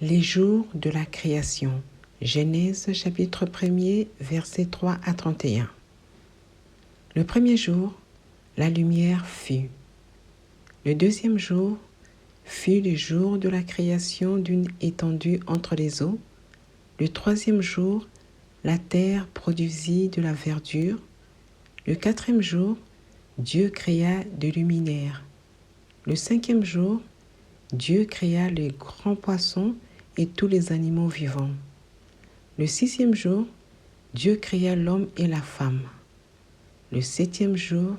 Les jours de la création. Genèse chapitre 1er, versets 3 à 31. Le premier jour, la lumière fut. Le deuxième jour fut le jour de la création d'une étendue entre les eaux. Le troisième jour, la terre produisit de la verdure. Le quatrième jour, Dieu créa des luminaires. Le cinquième jour, Dieu créa les grands poissons et tous les animaux vivants. Le sixième jour, Dieu créa l'homme et la femme. Le septième jour,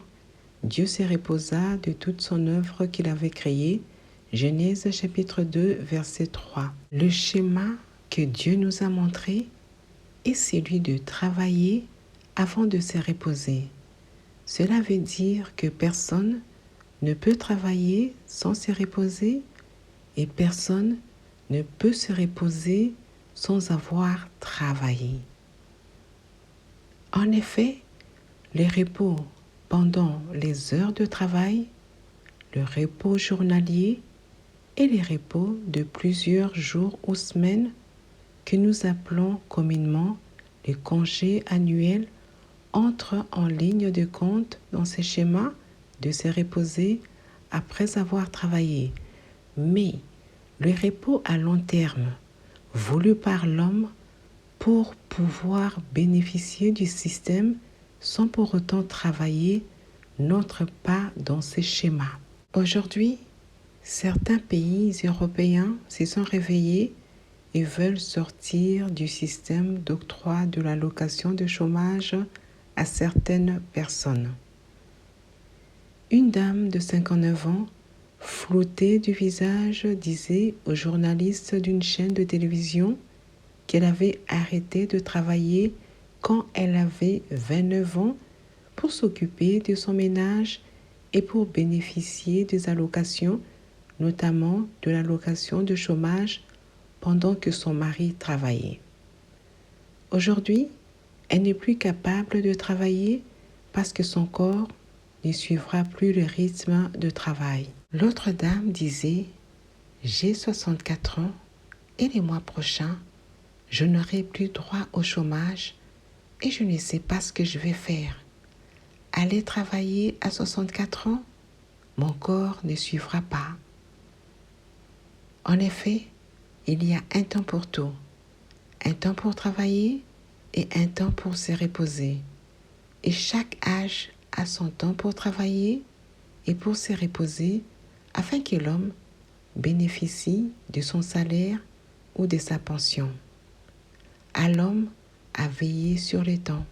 Dieu se reposa de toute son œuvre qu'il avait créée. Genèse chapitre 2, verset 3. Le schéma que Dieu nous a montré est celui de travailler avant de se reposer. Cela veut dire que personne ne peut travailler sans se reposer et personne ne peut se reposer sans avoir travaillé. En effet, les repos pendant les heures de travail, le repos journalier et les repos de plusieurs jours ou semaines que nous appelons communément les congés annuels entrent en ligne de compte dans ce schéma de se reposer après avoir travaillé. Mais le repos à long terme, voulu par l'homme pour pouvoir bénéficier du système sans pour autant travailler, n'entre pas dans ces schémas. Aujourd'hui, certains pays européens se sont réveillés et veulent sortir du système d'octroi de l'allocation de chômage à certaines personnes. Une dame de 59 ans, floutée du visage, disait aux journalistes d'une chaîne de télévision qu'elle avait arrêté de travailler quand elle avait 29 ans pour s'occuper de son ménage et pour bénéficier des allocations, notamment de l'allocation de chômage pendant que son mari travaillait. Aujourd'hui, elle n'est plus capable de travailler parce que son corps ne suivra plus le rythme de travail. L'autre dame disait « J'ai 64 ans et les mois prochains, je n'aurai plus droit au chômage et je ne sais pas ce que je vais faire. Aller travailler à 64 ans, mon corps ne suivra pas. » En effet, il y a un temps pour tout, un temps pour travailler et un temps pour se reposer. Et chaque âge a son temps pour travailler et pour se reposer afin que l'homme bénéficie de son salaire ou de sa pension. À l'homme à veiller sur les temps.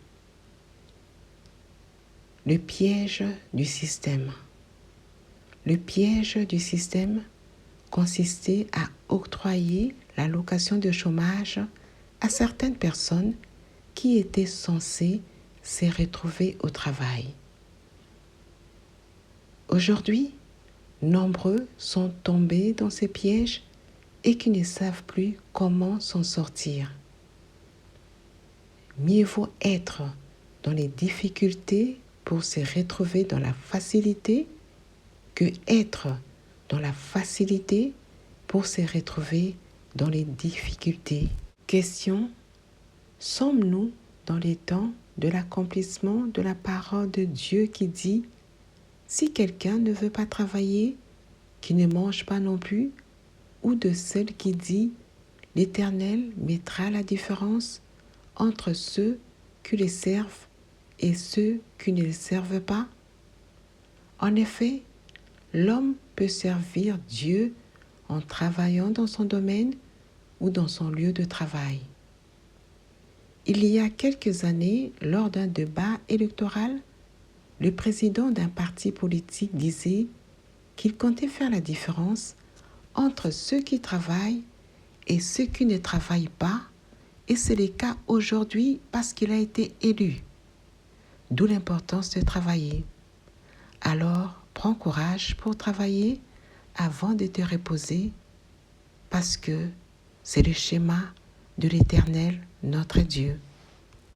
Le piège du système. Le piège du système consistait à octroyer l'allocation de chômage à certaines personnes qui étaient censées se retrouver au travail. Aujourd'hui, nombreux sont tombés dans ces pièges et qui ne savent plus comment s'en sortir. Mieux vaut être dans les difficultés pour se retrouver dans la facilité que être dans la facilité pour se retrouver dans les difficultés. Question: sommes-nous dans les temps de l'accomplissement de la parole de Dieu qui dit « Si quelqu'un ne veut pas travailler, qu'il ne mange pas non plus » ou de celle qui dit « L'Éternel mettra la différence entre ceux qui les servent et ceux qui ne les servent pas ?» En effet, l'homme peut servir Dieu en travaillant dans son domaine ou dans son lieu de travail. Il y a quelques années, lors d'un débat électoral, le président d'un parti politique disait qu'il comptait faire la différence entre ceux qui travaillent et ceux qui ne travaillent pas, et c'est le cas aujourd'hui parce qu'il a été élu. D'où l'importance de travailler. Alors, prends courage pour travailler avant de te reposer, parce que c'est le schéma de l'Éternel, notre Dieu.